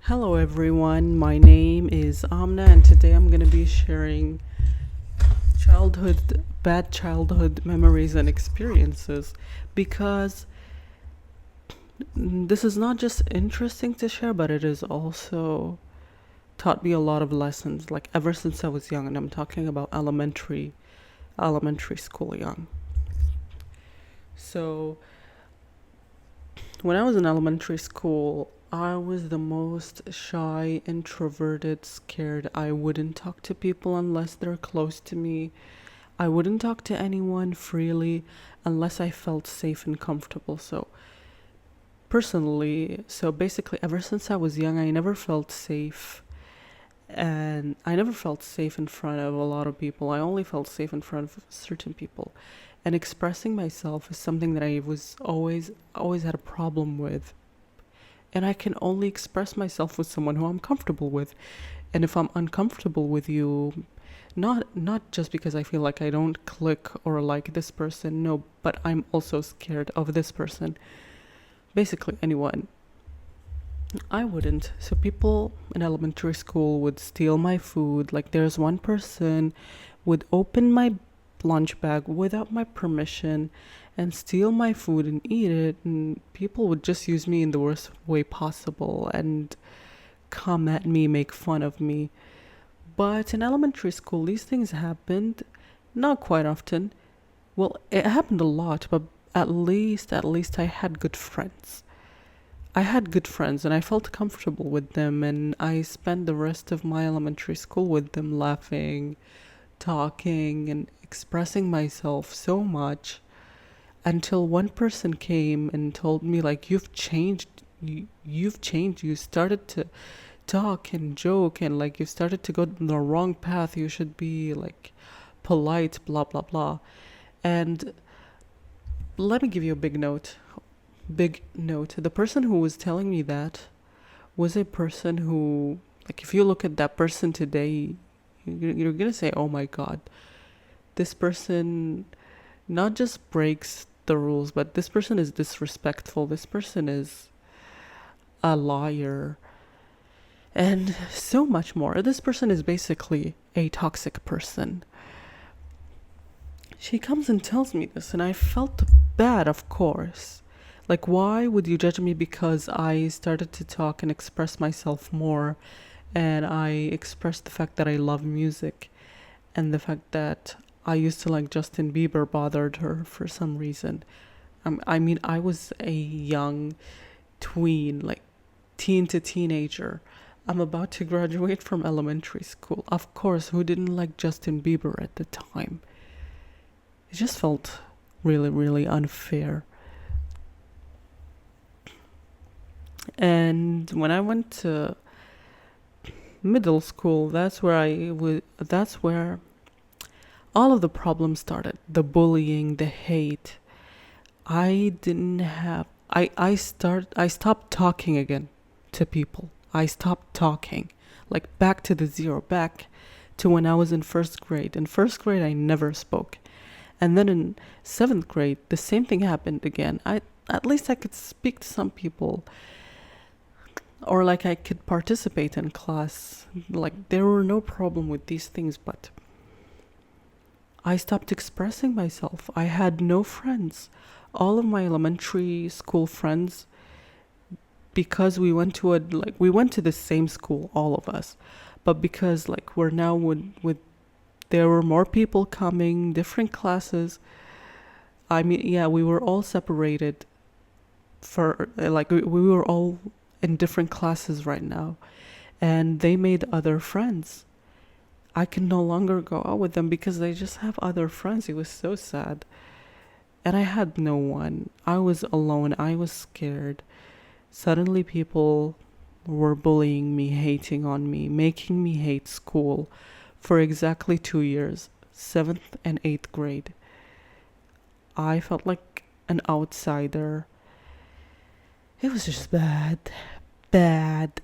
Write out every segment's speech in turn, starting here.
Hello everyone, my name is Amna and today I'm going to be sharing bad childhood memories and experiences because this is not just interesting to share, but it is also taught me a lot of lessons, like ever since I was young, and I'm talking about elementary school young. So when I was in elementary school, I was the most shy, introverted, scared. I wouldn't talk to people unless they're close to me. I wouldn't talk to anyone freely unless I felt safe and comfortable. So basically, ever since I was young, I never felt safe. And I never felt safe in front of a lot of people. I only felt safe in front of certain people. And expressing myself is something that I was always had a problem with. And I can only express myself with someone who I'm comfortable with. And if I'm uncomfortable with you, not just because I feel like I don't click or like this person, no, but I'm also scared of this person. Basically anyone. I wouldn't. So people in elementary school would steal my food. Like there's one person would open my lunch bag without my permission and steal my food and eat it, and people would just use me in the worst way possible and come at me, make fun of me. But in elementary school, these things happened not quite often. Well, it happened a lot, but at least I had good friends. I had good friends and I felt comfortable with them, and I spent the rest of my elementary school with them, laughing, talking, and expressing myself so much until one person came and told me, like, you've changed, you started to talk and joke, and like you started to go the wrong path, you should be like polite, blah blah blah. And let me give you a big note. The person who was telling me that was a person who, like, if you look at that person today, you're gonna say, oh my god, this person not just breaks the rules, but this person is disrespectful, this person is a liar, and so much more. This person is basically a toxic person. She comes and tells me this, and I felt bad, of course. Like, why would you judge me because I started to talk and express myself more? And I expressed the fact that I love music, and the fact that I used to like Justin Bieber bothered her for some reason. I mean, I was a young tween, like teen to teenager. I'm about to graduate from elementary school. Of course, who didn't like Justin Bieber at the time? It just felt really, really unfair. And when I went to middle school, that's where all of the problems started. The bullying, the hate. I didn't have I stopped talking again to people. I stopped talking. Like back to the zero, back to when I was in first grade. In first grade I never spoke. And then in seventh grade the same thing happened again. I At least I could speak to some people, or like I could participate in class. Like there were no problem with these things, but I stopped expressing myself. I had no friends. All of my elementary school friends, because we went to the same school, all of us, but because like we're now with there were more people coming, different classes. I mean, yeah, we were all separated for like we were all in different classes right now, and they made other friends. I can no longer go out with them because they just have other friends. It was so sad. And I had no one. I was alone. I was scared. Suddenly people were bullying me, hating on me, making me hate school for exactly 2 years, seventh and eighth grade. I felt like an outsider. It was just bad, bad,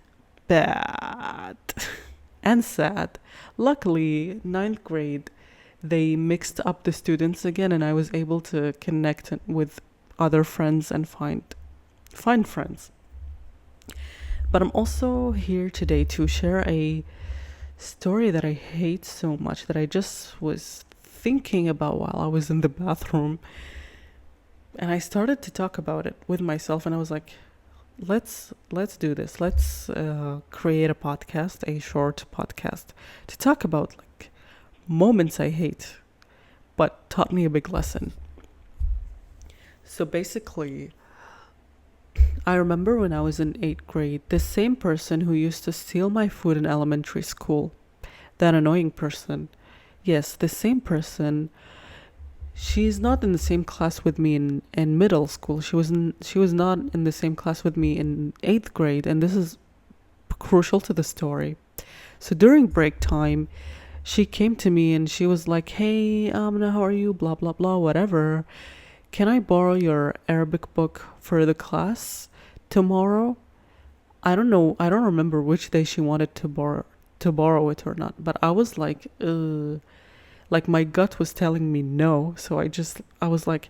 bad, and sad. Luckily, ninth grade, they mixed up the students again, and I was able to connect with other friends and find friends. But I'm also here today to share a story that I hate so much that I just was thinking about while I was in the bathroom. And I started to talk about it with myself, and I was like, let's do this. Let's create a podcast, a short podcast, to talk about like moments I hate, but taught me a big lesson. So basically, I remember when I was in 8th grade, the same person who used to steal my food in elementary school, that annoying person, yes, the same person, she's not in the same class with me in middle school. She was not in the same class with me in 8th grade, and this is crucial to the story. So during break time, she came to me and she was like, "Hey, Amna, how are you? Blah blah blah, whatever. Can I borrow your Arabic book for the class tomorrow?" I don't know. I don't remember which day she wanted to borrow it or not. But I was like, like my gut was telling me no. So I was like,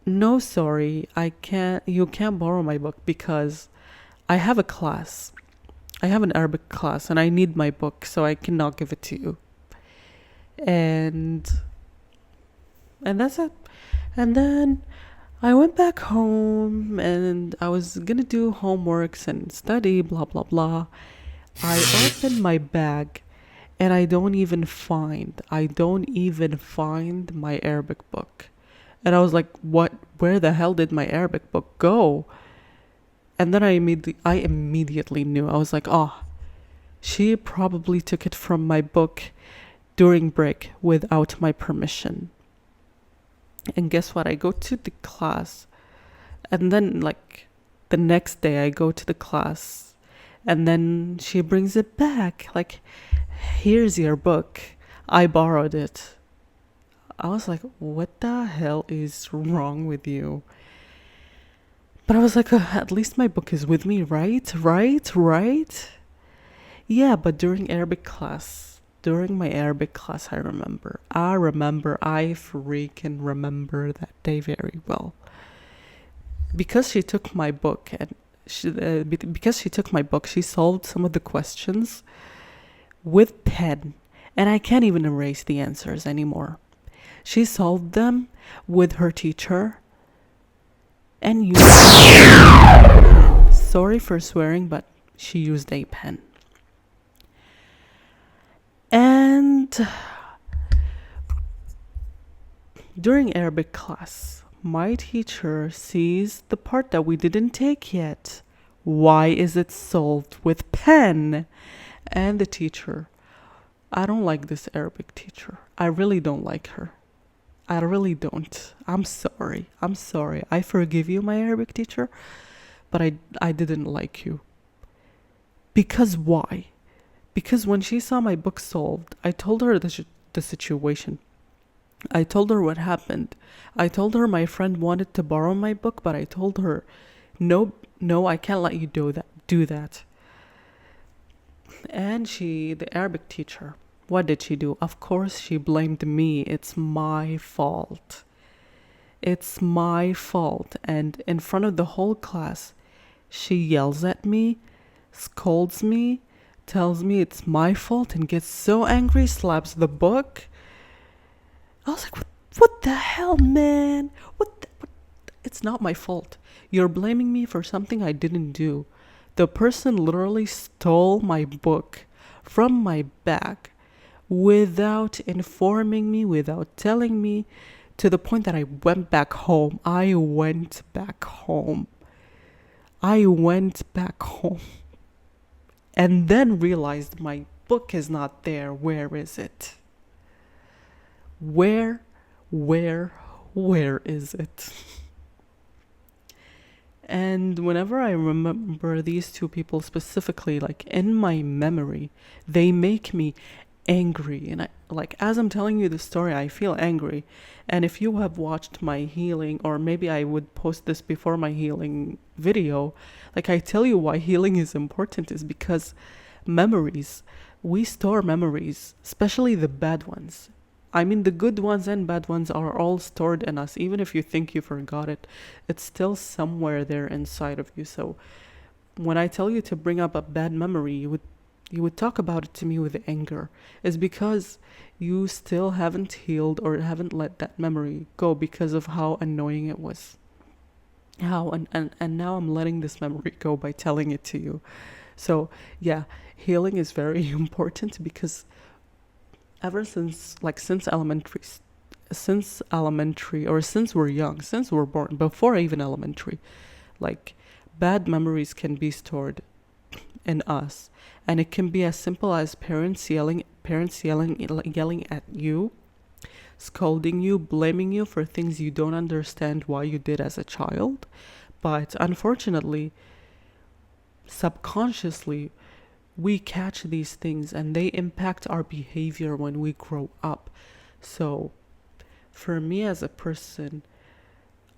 "No, sorry, I can't. You can't borrow my book because I have a class. I have an Arabic class, and I need my book, so I cannot give it to you." And and that's it. And then I went back home and I was gonna do homeworks and study, blah, blah, blah. I opened my bag and I don't even find my Arabic book. And I was like, what, where the hell did my Arabic book go? And then I immediately knew. I was like, oh, she probably took it from my book during break without my permission. And guess what? I go to the class, and then, like, the next day I go to the class, and then she brings it back. Like, here's your book. I borrowed it. I was like, what the hell is wrong with you? But I was like, at least my book is with me, right? Right? Yeah, but during my Arabic class, I freaking remember that day very well. Because she took my book she solved some of the questions with pen, and I can't even erase the answers anymore. She solved them with her teacher, and used sorry for swearing, but she used a pen. And during Arabic class, my teacher sees the part that we didn't take yet. Why is it solved with pen? And the teacher, I don't like this Arabic teacher. I really don't like her. I really don't. I'm sorry. I forgive you, my Arabic teacher, but I didn't like you. Because why? Because when she saw my book solved, I told her the situation. I told her what happened. I told her my friend wanted to borrow my book, but I told her, no, I can't let you do that. And the Arabic teacher, what did she do? Of course, she blamed me. It's my fault. It's my fault. And in front of the whole class, she yells at me, scolds me, tells me it's my fault, and gets so angry, slaps the book. I was like, what the hell, man? What? It's not my fault. You're blaming me for something I didn't do. The person literally stole my book from my bag without informing me, without telling me, to the point that I went back home. And then realized my book is not there. Where is it? Where is it? And whenever I remember these two people specifically, like in my memory, they make me angry. And as I'm telling you the story, I feel angry. And if you have watched my healing, or maybe I would post this before my healing video, like I tell you why healing is important is because we store memories, especially the bad ones. I mean, the good ones and bad ones are all stored in us. Even if you think you forgot it, it's still somewhere there inside of you. So when I tell you to bring up a bad memory, you would talk about it to me with anger. Is because you still haven't healed or haven't let that memory go because of how annoying it was. How and now I'm letting this memory go by telling it to you. So yeah, healing is very important because ever since, like, since elementary, or since we're young, since we're born, before even elementary, like, bad memories can be stored in us, and it can be as simple as parents yelling at you, scolding you, blaming you for things you don't understand why you did as a child. But unfortunately, subconsciously, we catch these things and they impact our behavior when we grow up. So for me as a person,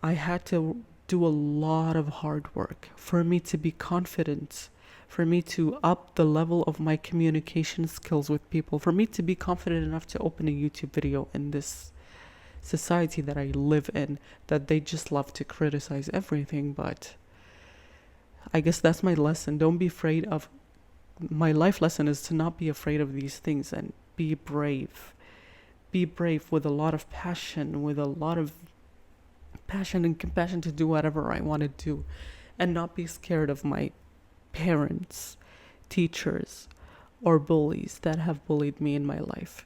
I had to do a lot of hard work for me to be confident, for me to up the level of my communication skills with people, for me to be confident enough to open a YouTube video in this society that I live in, that they just love to criticize everything. But I guess that's my lesson. Don't be afraid of My life lesson is to not be afraid of these things and be brave. Be brave with a lot of passion, with a lot of passion and compassion to do whatever I want to do, and not be scared of my parents, teachers, or bullies that have bullied me in my life.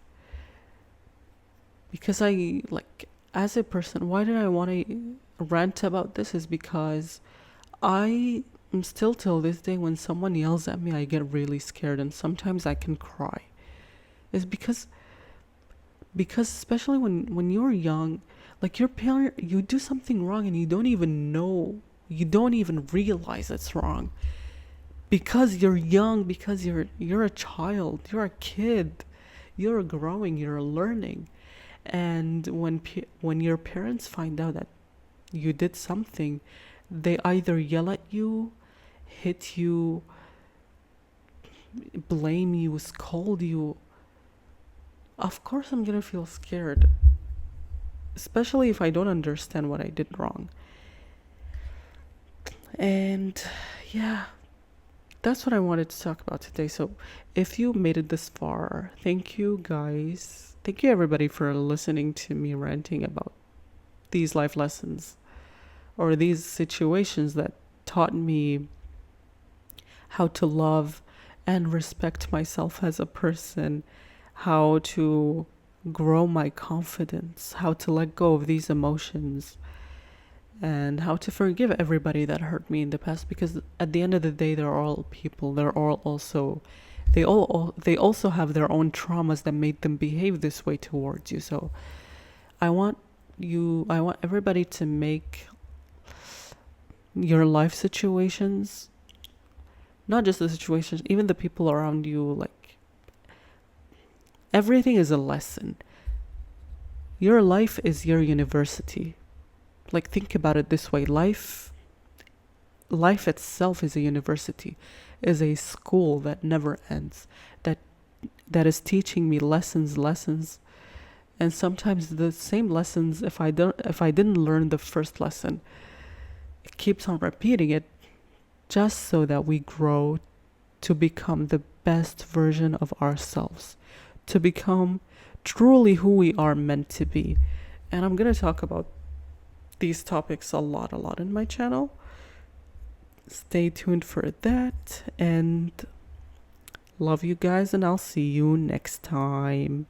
Because as a person, why did I want to rant about this is because I am still, till this day, when someone yells at me, I get really scared and sometimes I can cry. It's because especially when you're young, like, your parent, you do something wrong and you don't even know, you don't even realize it's wrong, because you're young, because you're a child, you're a kid, you're growing, you're learning. And when your parents find out that you did something, they either yell at you, hit you, blame you, scold you. Of course I'm gonna feel scared, especially if I don't understand what I did wrong. And yeah, that's what I wanted to talk about today. So if you made it this far, thank you guys. Thank you everybody for listening to me ranting about these life lessons, or these situations that taught me how to love and respect myself as a person, how to grow my confidence, how to let go of these emotions, and how to forgive everybody that hurt me in the past. Because at the end of the day, they're all people. They also have their own traumas that made them behave this way towards you. So I want everybody to make your life situations, not just the situations, even the people around you, like, everything is a lesson. Your life is your university. Like, think about it this way. Life itself is a university, is a school that never ends, that is teaching me lessons, and sometimes the same lessons. If I didn't learn the first lesson, it keeps on repeating it, just so that we grow to become the best version of ourselves, to become truly who we are meant to be. And I'm gonna talk about these topics a lot in my channel. Stay tuned for that, and love you guys, and I'll see you next time.